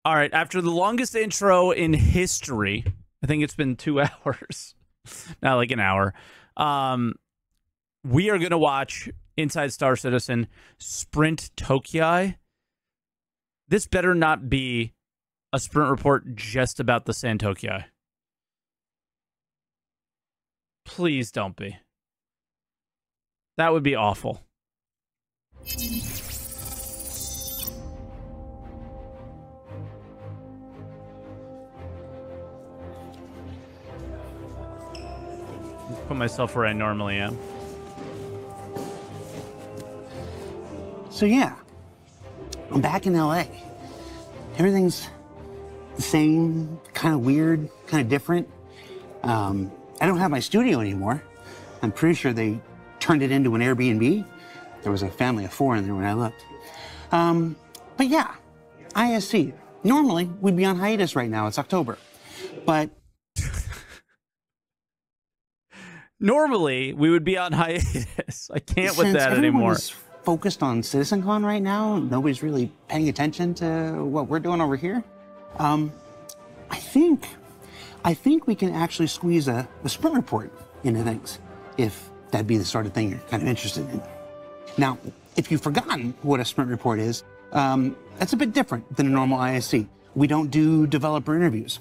All right, after the longest intro in history, I think it's been 2 hours, not like an hour. We are going to watch Inside Star Citizen Sprin'tok.yāi. This better not be a sprint report just about the SaltEMike. Please don't be. That would be awful. Put myself where I normally am. So yeah, I'm back in LA. Everything's the same, kind of weird, kind of different. I don't have my studio anymore. I'm pretty sure they turned it into an Airbnb. There was a family of 4 in there when I looked. But yeah, ISC. Normally, we'd be on hiatus right now. It's October. But normally, we would be on hiatus. I can't with that anymore. Focused on CitizenCon right now. Nobody's really paying attention to what we're doing over here. I think we can actually squeeze a sprint report into things, if that'd be the sort of thing you're kind of interested in. Now, if you've forgotten what a sprint report is, that's a bit different than a normal ISC. We don't do developer interviews.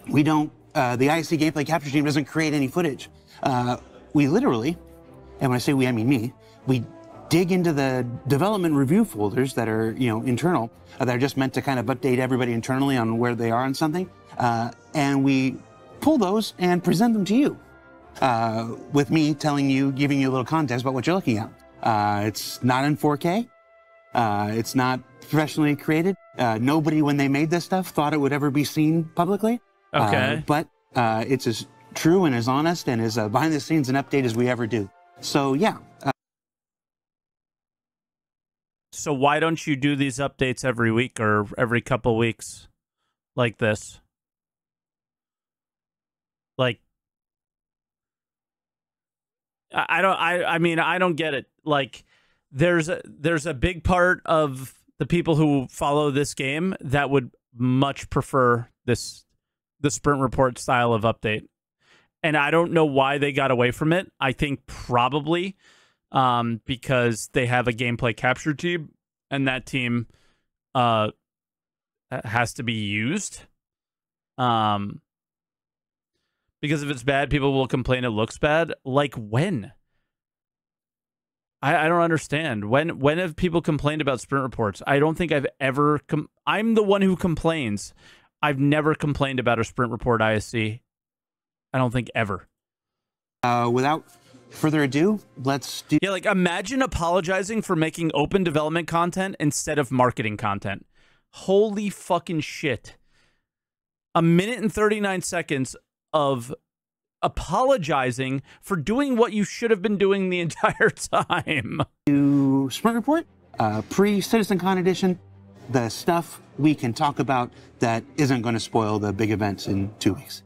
We don't, the ISC gameplay capture team doesn't create any footage. We literally, and when I say we, I mean me, we dig into the development review folders that are, internal, that are just meant to kind of update everybody internally on where they are on something. And we pull those and present them to you, with me telling you, giving you a little context about what you're looking at. It's not in 4K. It's not professionally created. Nobody, when they made this stuff, thought it would ever be seen publicly. Okay. But it's as true and as honest and as behind the scenes an update as we ever do. So yeah. So why don't you do these updates every week or every couple weeks like this? Like, I mean, I don't get it. Like, there's a big part of the people who follow this game that would much prefer the sprint report style of update. And I don't know why they got away from it. I think probably because they have a gameplay capture team, and that team has to be used. Because if it's bad, people will complain it looks bad. Like when? I don't understand. When have people complained about sprint reports? I don't think I've ever... I'm the one who complains. I've never complained about a sprint report ISC. I don't think ever. Without further ado, let's do... Yeah, like imagine apologizing for making open development content instead of marketing content. Holy fucking shit. 1 minute and 39 seconds of apologizing for doing what you should have been doing the entire time. To Sprint Report, pre-CitizenCon edition, the stuff we can talk about that isn't going to spoil the big events in 2 weeks.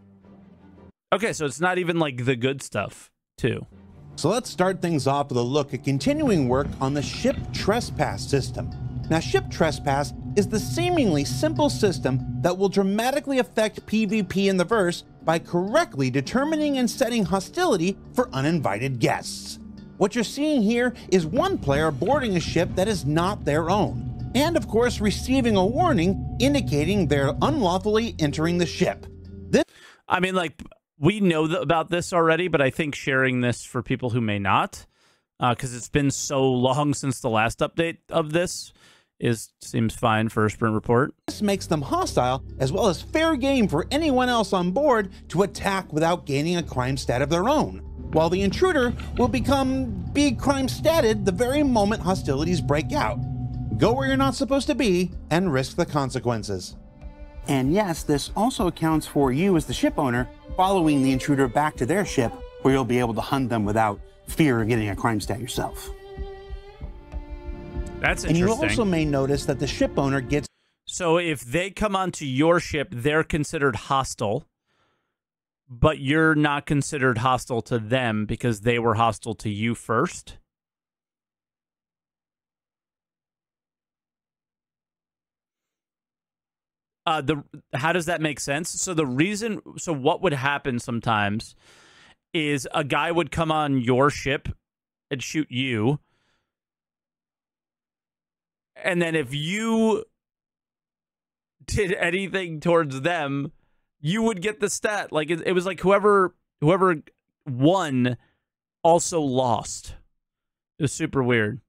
Okay, so it's not even like the good stuff, too. So let's start things off with a look at continuing work on the ship trespass system. Now, ship trespass is the seemingly simple system that will dramatically affect PvP in the verse by correctly determining and setting hostility for uninvited guests. What you're seeing here is one player boarding a ship that is not their own, and of course receiving a warning indicating they're unlawfully entering the ship. I mean, like, we know about this already, but I think sharing this for people who may not, because it's been so long since the last update of this, seems fine for a sprint report. This makes them hostile, as well as fair game for anyone else on board to attack without gaining a crime stat of their own, while the intruder will be crime statted the very moment hostilities break out. Go where you're not supposed to be and risk the consequences. And yes, this also accounts for you as the ship owner following the intruder back to their ship, where you'll be able to hunt them without fear of getting a crime stat yourself. That's interesting. And you also interesting. may notice that the ship owner gets... So if they come onto your ship, they're considered hostile, but you're not considered hostile to them because they were hostile to you first? How does that make sense? So what would happen sometimes is a guy would come on your ship and shoot you. And then if you did anything towards them, you would get the stat. Like it was like whoever won also lost. It was super weird.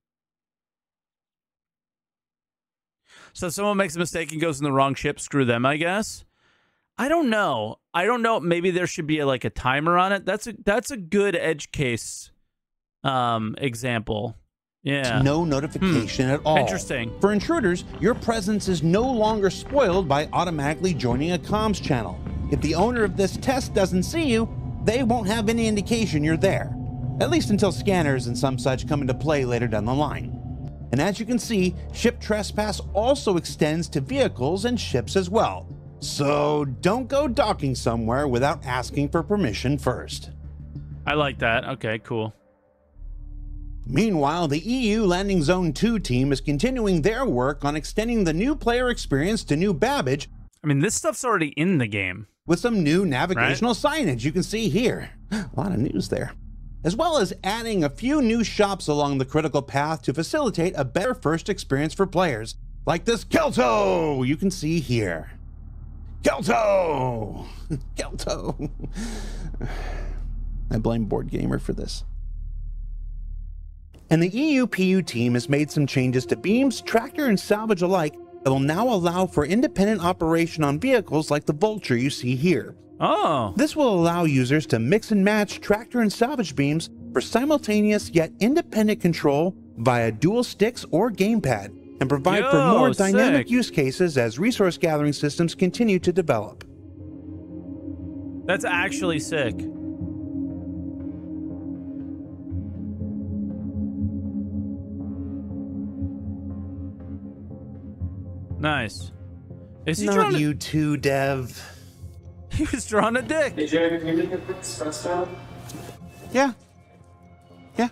So if someone makes a mistake and goes in the wrong ship, screw them, I guess. I don't know. Maybe there should be a timer on it. That's a good edge case example. Yeah. No notification at all. Interesting. For intruders, your presence is no longer spoiled by automatically joining a comms channel. If the owner of this test doesn't see you, they won't have any indication you're there. At least until scanners and some such come into play later down the line. And as you can see, ship trespass also extends to vehicles and ships as well. So don't go docking somewhere without asking for permission first. I like that. Okay, cool. Meanwhile, the EU Landing Zone 2 team is continuing their work on extending the new player experience to New Babbage. I mean, this stuff's already in the game. With some new navigational signage you can see here. A lot of news there. As well as adding a few new shops along the critical path to facilitate a better first experience for players, like this Kelto you can see here. Kelto! Kelto! I blame Board Gamer for this. And the EU PU team has made some changes to beams, tractor, and salvage alike that will now allow for independent operation on vehicles like the Vulture you see here. Oh. This will allow users to mix and match tractor and salvage beams for simultaneous yet independent control via dual sticks or gamepad, and provide for more dynamic use cases as resource gathering systems continue to develop. That's actually sick. Nice. Is he Not you too, Dev. He was drawing a dick. Did you ever get this stressed out? Yeah. Yeah.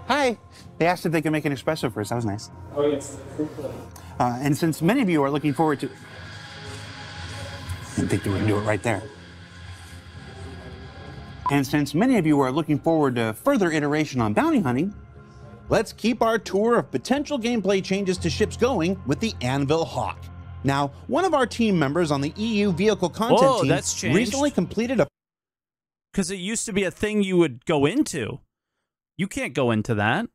Hi. They asked if they could make an espresso for us. That was nice. Oh, yes. And since many of you are looking forward to... I didn't think they were going to do it right there. And since many of you are looking forward to further iteration on bounty hunting, let's keep our tour of potential gameplay changes to ships going with the Anvil Hawk. Now, one of our team members on the EU vehicle content team recently completed a... Because it used to be a thing you would go into. You can't go into that.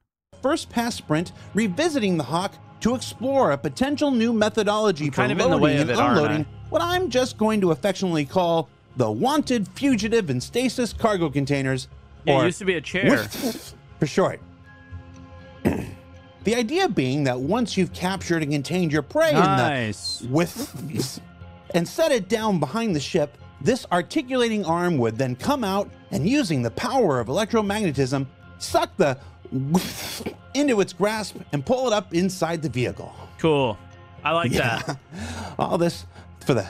First pass sprint revisiting the Hawk to explore a potential new methodology for loading and unloading what I'm just going to affectionately call the wanted, fugitive, and stasis cargo containers. Yeah, it used to be a chair. For short. The idea being that once you've captured and contained your prey and set it down behind the ship, this articulating arm would then come out and, using the power of electromagnetism, suck the into its grasp and pull it up inside the vehicle. Cool. I like that. All this for the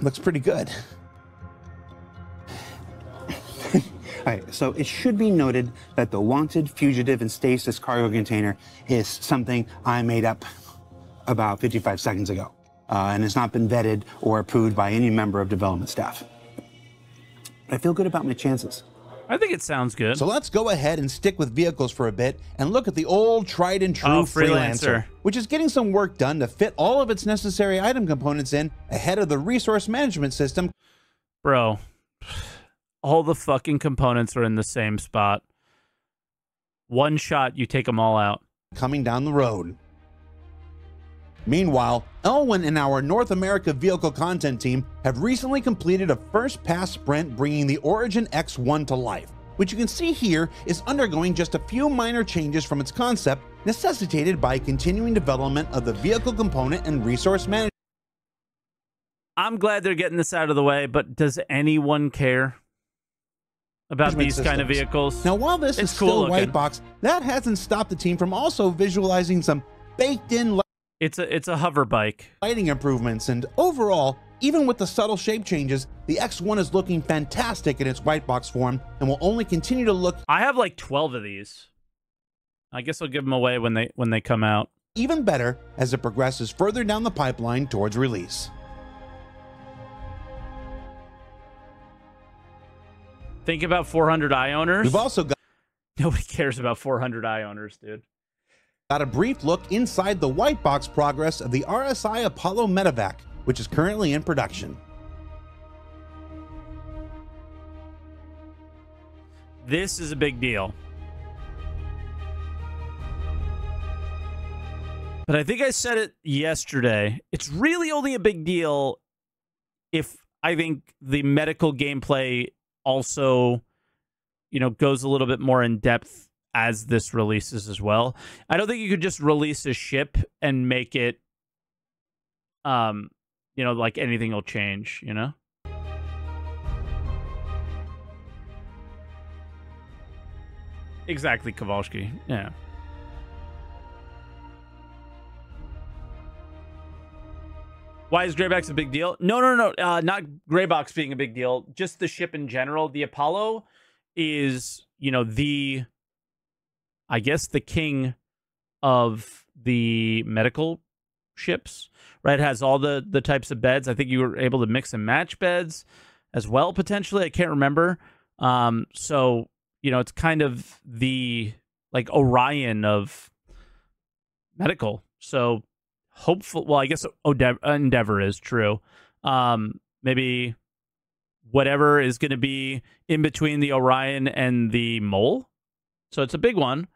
looks pretty good. All right, so it should be noted that the wanted, fugitive, and stasis cargo container is something I made up about 55 seconds ago, and has not been vetted or approved by any member of development staff. But I feel good about my chances. I think it sounds good. So let's go ahead and stick with vehicles for a bit and look at the old tried and true Freelancer, which is getting some work done to fit all of its necessary item components in ahead of the resource management system. Bro. All the fucking components are in the same spot. One shot, you take them all out. Coming down the road. Meanwhile, Elwin and our North America vehicle content team have recently completed a first pass sprint bringing the Origin X1 to life, which you can see here is undergoing just a few minor changes from its concept, necessitated by continuing development of the vehicle component and resource management. I'm glad they're getting this out of the way, but does anyone care about these kind of vehicles? Now, while this is still a white box, that hasn't stopped the team from also visualizing some baked-in It's a hover bike. Lighting improvements, and overall, even with the subtle shape changes, the X1 is looking fantastic in its white box form and will only continue to look... I have like 12 of these. I guess I'll give them away when they come out. even better as it progresses further down the pipeline towards release. Think about 400i owners. We've also got Nobody cares about 400i owners, dude. a brief look inside the white box progress of the RSI Apollo Medevac, which is currently in production. This is a big deal. But I think I said it yesterday. It's really only a big deal if I think the medical gameplay also, you know, goes a little bit more in depth as this releases as well. I don't think you could just release a ship and make it, you know, like anything will change, you know? Exactly, Kowalski. Yeah. Why is Greybox a big deal? No. Not Greybox being a big deal. Just the ship in general. The Apollo is, you know, I guess the king of the medical ships, right? It has all the types of beds. I think you were able to mix and match beds as well, potentially. I can't remember. So, you know, it's kind of the, like, Orion of medical. So, hopeful. Well, I guess Endeavor is true. Maybe whatever is going to be in between the Orion and the Mole. So it's a big one.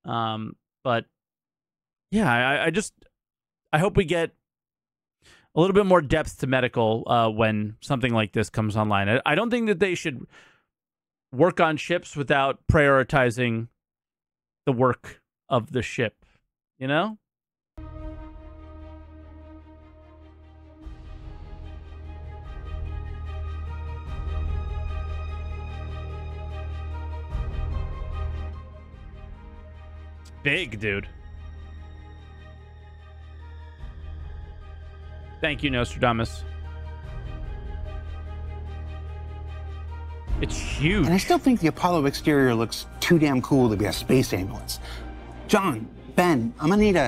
But yeah, I hope we get a little bit more depth to medical when something like this comes online. I don't think that they should work on ships without prioritizing the work of the ship, you know? Big, dude. Thank you, Nostradamus. It's huge. And I still think the Apollo exterior looks too damn cool to be a space ambulance. John, Ben, I'm gonna need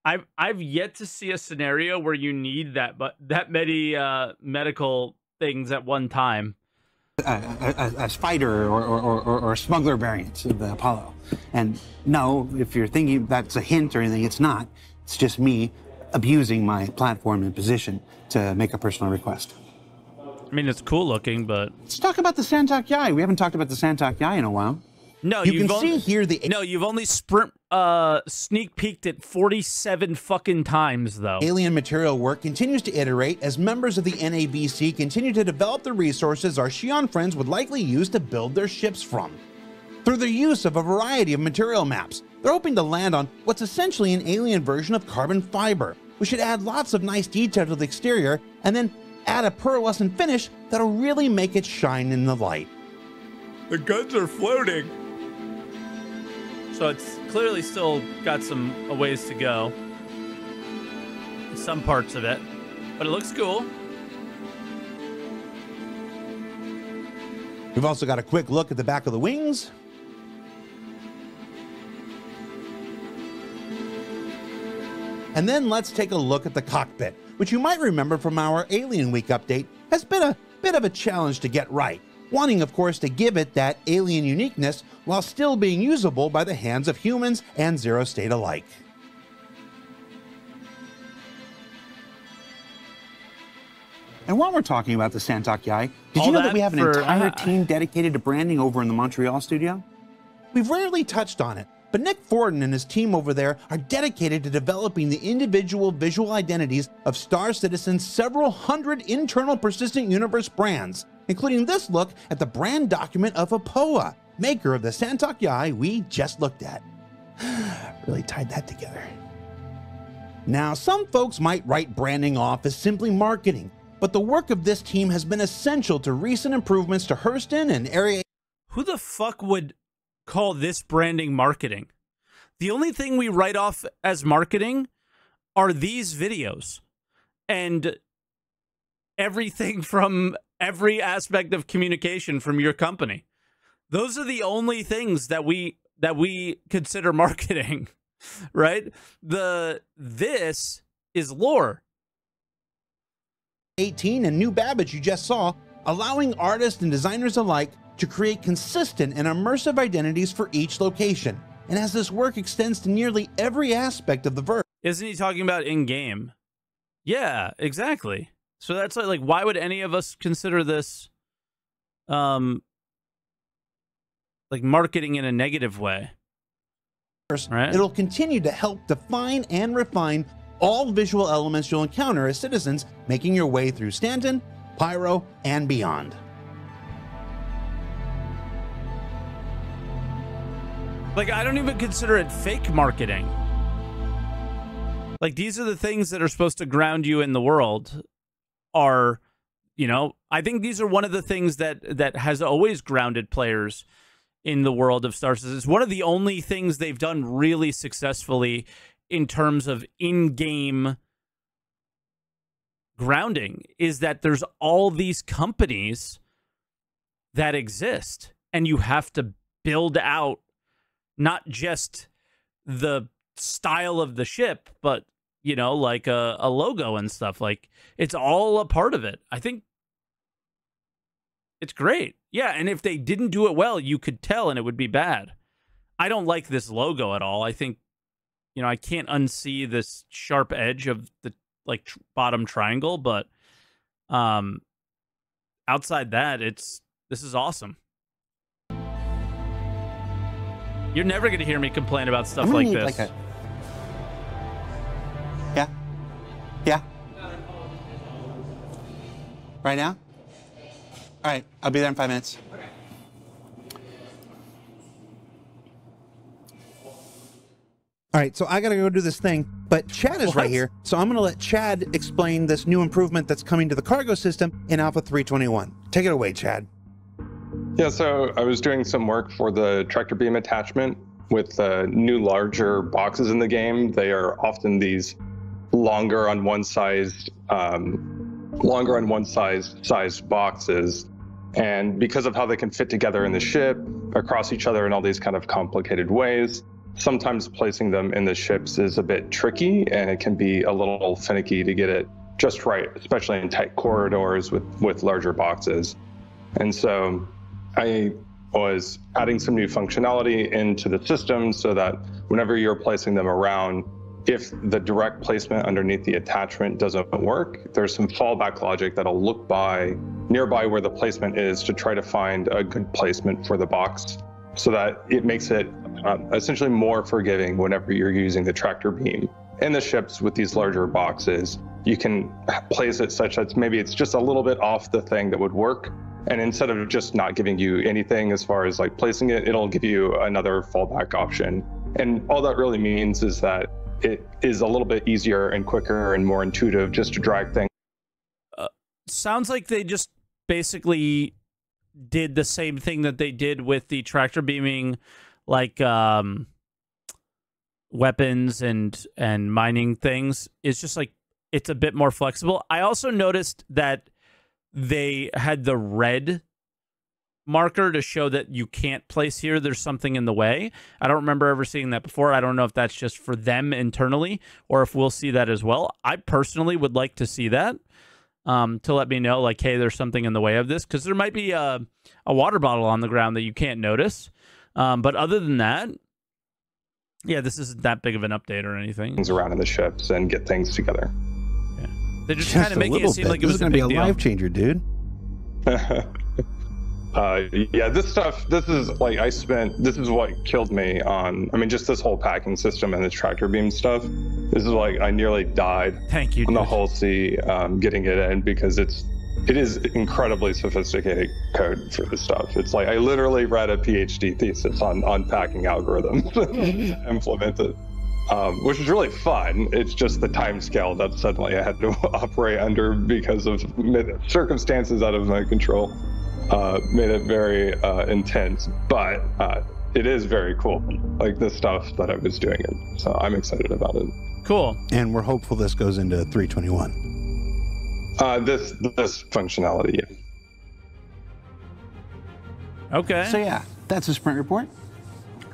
I've yet to see a scenario where you need that many medical things at one time. a fighter or a smuggler variant of the Apollo. And no, if you're thinking that's a hint or anything, it's not. It's just me abusing my platform and position to make a personal request. I mean, it's cool looking, but... Let's talk about the SaltEMike. We haven't talked about the SaltEMike in a while. No, you can see here the... No, you've only sneak peeked it 47 fucking times, though. Alien material work continues to iterate as members of the NAVC continue to develop the resources our Xi'an friends would likely use to build their ships from. Through the use of a variety of material maps, they're hoping to land on what's essentially an alien version of carbon fiber, which should add lots of nice detail to the exterior and then add a pearlescent finish that'll really make it shine in the light. The guns are floating. So it's clearly still got a ways to go. Some parts of it. But it looks cool. We've also got a quick look at the back of the wings. And then let's take a look at the cockpit, which you might remember from our Alien Week update has been a bit of a challenge to get right, wanting of course to give it that alien uniqueness while still being usable by the hands of humans and Zero State alike. And while we're talking about the SaltEMike, did you know that we have an entire team dedicated to branding over in the Montreal studio? We've rarely touched on it, but Nick Forden and his team over there are dedicated to developing the individual visual identities of Star Citizen's several hundred internal persistent universe brands, including this look at the brand document of Apoa, maker of the SaltEMike we just looked at. Really tied that together. Now, some folks might write branding off as simply marketing, but the work of this team has been essential to recent improvements to Hurston and Area. Who the fuck would call this branding marketing? The only thing we write off as marketing are these videos and everything from every aspect of communication from your company. Those are the only things that we consider marketing. right? This is lore. 18 and new Babbage you just saw, allowing artists and designers alike to create consistent and immersive identities for each location. And as this work extends to nearly every aspect of the verse. Isn't he talking about in-game? Yeah, exactly. So that's like, why would any of us consider this like marketing in a negative way? Right? It'll continue to help define and refine all visual elements you'll encounter as citizens making your way through Stanton, Pyro, and beyond. Like, I don't even consider it fake marketing. Like, these are the things that are supposed to ground you in the world. Are, you know, I think these are one of the things that has always grounded players in the world of Star Citizen. It's one of the only things they've done really successfully in terms of in-game grounding, is that there's all these companies that exist, and you have to build out not just the style of the ship, but, you know, like a logo and stuff. Like, it's all a part of it. I think it's great. Yeah, and if they didn't do it well, you could tell, and it would be bad. I don't like this logo at all. I think, you know, I can't unsee this sharp edge of the bottom triangle, but outside that, this is awesome. You're never going to hear me complain about stuff like this. Yeah? Yeah? Right now? All right, I'll be there in 5 minutes. All right, so I gotta go do this thing, but Chad is right here, so I'm gonna let Chad explain this new improvement that's coming to the cargo system in Alpha 321. Take it away, Chad. Yeah, so I was doing some work for the tractor beam attachment with new larger boxes in the game. They are often these longer on one sized boxes. And because of how they can fit together in the ship, across each other in all these kind of complicated ways, sometimes placing them in the ships is a bit tricky, and it can be a little finicky to get it just right, especially in tight corridors with larger boxes. And so I was adding some new functionality into the system so that whenever you're placing them around, if the direct placement underneath the attachment doesn't work, there's some fallback logic that'll look nearby where the placement is to try to find a good placement for the box, so that it makes it essentially more forgiving whenever you're using the tractor beam. In the ships with these larger boxes, you can place it such that maybe it's just a little bit off the thing that would work. And instead of just not giving you anything as far as like placing it, it'll give you another fallback option. And all that really means is that it is a little bit easier and quicker and more intuitive just to drag things. Sounds like they just basically did the same thing that they did with the tractor beaming, like weapons and mining things. It's just like, it's a bit more flexible. I also noticed that they had the red marker to show that you can't place here. There's something in the way. I don't remember ever seeing that before. I don't know if that's just for them internally or if we'll see that as well. I personally would like to see that, to let me know, like, hey, there's something in the way of this, because there might be a water bottle on the ground that you can't notice. But other than that, yeah, this isn't that big of an update or anything. Things around in the ships and get things together. Yeah. They're just kind of making it seem like it was going to be a life changer, dude. Yeah, this is like, this is what killed me on, I mean, just this whole packing system and this tractor beam stuff. This is like, I nearly died. Thank you, on the whole sea, getting it in, because it is incredibly sophisticated code for this stuff. It's like, I literally read a PhD thesis on packing algorithms implemented, which is really fun. It's just the time scale that suddenly I had to operate under because of circumstances out of my control. Made it very intense, but it is very cool, like the stuff that I was doing it. So I'm excited about it. Cool. And we're hopeful this goes into 321. This functionality, yeah. Okay. So yeah, that's a sprint report.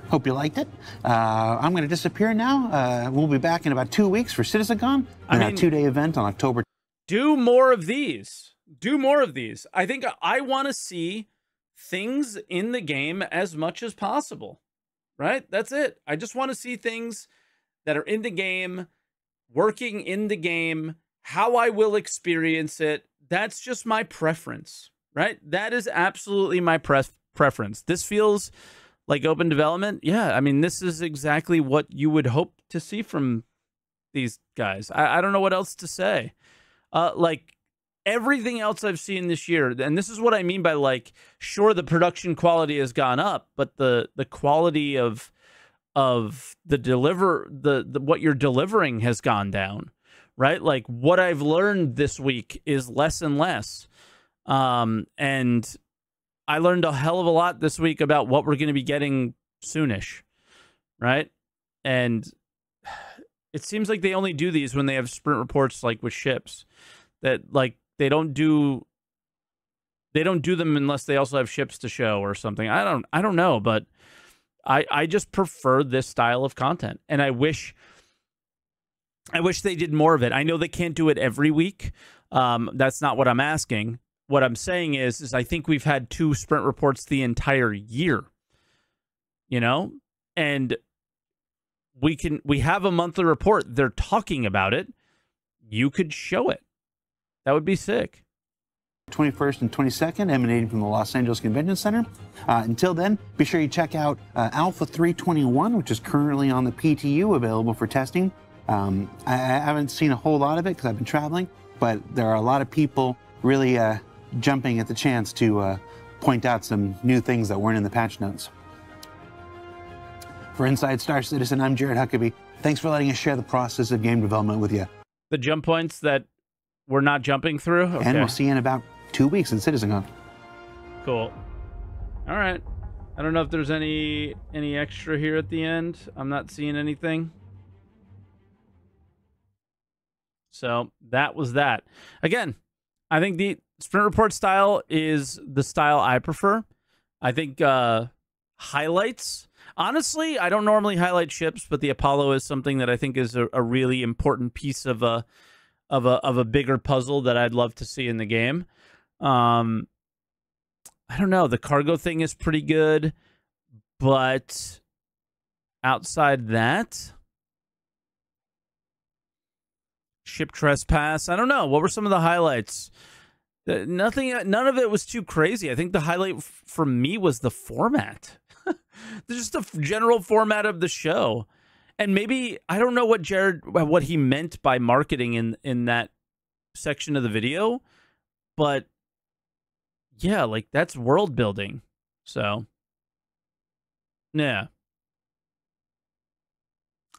Hope you liked it. I'm going to disappear now. We'll be back in about 2 weeks for CitizenCon, and a 2-day event on October. Do more of these. Do more of these. I think I want to see things in the game as much as possible, right? That's it. I just want to see things that are in the game, working in the game, how I will experience it. That's just my preference, right? That is absolutely my preference. This feels like open development. Yeah, I mean, this is exactly what you would hope to see from these guys. I don't know what else to say. Like everything else I've seen this year, and this is what I mean by, like, sure, the production quality has gone up, but the quality of the what you're delivering has gone down, right? Like what I've learned this week is less and less. And I learned a hell of a lot this week about what we're going to be getting soonish, right? And it seems like they only do these when they have sprint reports, like with ships, that like they don't do them unless they also have ships to show or something. I don't know, but I just prefer this style of content, and I wish they did more of it. I know they can't do it every week. That's not what I'm asking. What I'm saying is I think we've had 2 sprint reports the entire year, you know, and we have a monthly report. They're talking about it. You could show it. That would be sick. 21st and 22nd, emanating from the Los Angeles Convention Center. Until then, be sure you check out Alpha 321, which is currently on the PTU, available for testing. I haven't seen a whole lot of it because I've been traveling, but there are a lot of people really jumping at the chance to point out some new things that weren't in the patch notes. For Inside Star Citizen, I'm Jared Huckabee. Thanks for letting us share the process of game development with you. The jump points that we're not jumping through? Okay. And we'll see you in about 2 weeks in CitizenCon. Cool. All right. I don't know if there's any extra here at the end. I'm not seeing anything. So that was that. Again, I think the sprint report style is the style I prefer. I think highlights. Honestly, I don't normally highlight ships, but the Apollo is something that I think is a really important piece of a bigger puzzle that I'd love to see in the game. I don't know. The cargo thing is pretty good, but outside that, ship trespass. I don't know. What were some of the highlights? None of it was too crazy. I think the highlight for me was the format. Just the general format of the show. And maybe, I don't know what he meant by marketing in that section of the video, but yeah, like that's world building. So, yeah.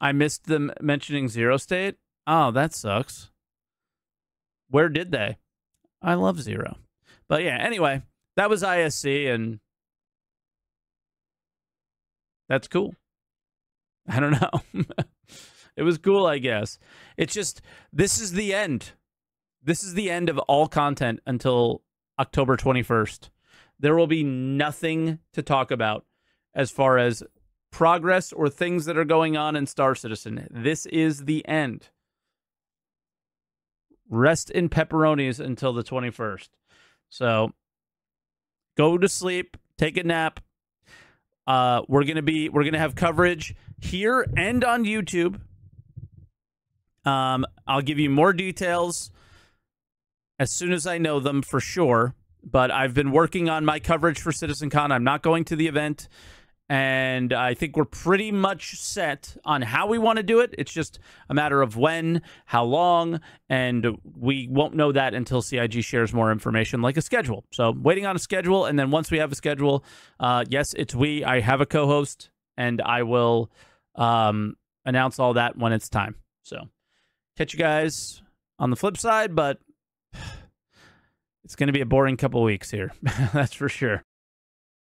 I missed them mentioning Zero State. Oh, that sucks. Where did they? I love Zero. But yeah, anyway, that was ISC, and that's cool. I don't know. It was cool, I guess. It's just, this is the end. This is the end of all content until October 21st. There will be nothing to talk about as far as progress or things that are going on in Star Citizen. This is the end. Rest in pepperonis until the 21st. So go to sleep, take a nap. We're gonna have coverage here and on YouTube. I'll give you more details as soon as I know them for sure. But I've been working on my coverage for CitizenCon. I'm not going to the event, and I think we're pretty much set on how we want to do it. It's just a matter of when, how long, and we won't know that until CIG shares more information, like a schedule. So waiting on a schedule, and then once we have a schedule, yes, it's we. I have a co-host, and I will announce all that when it's time. So catch you guys on the flip side, but it's going to be a boring couple weeks here. That's for sure.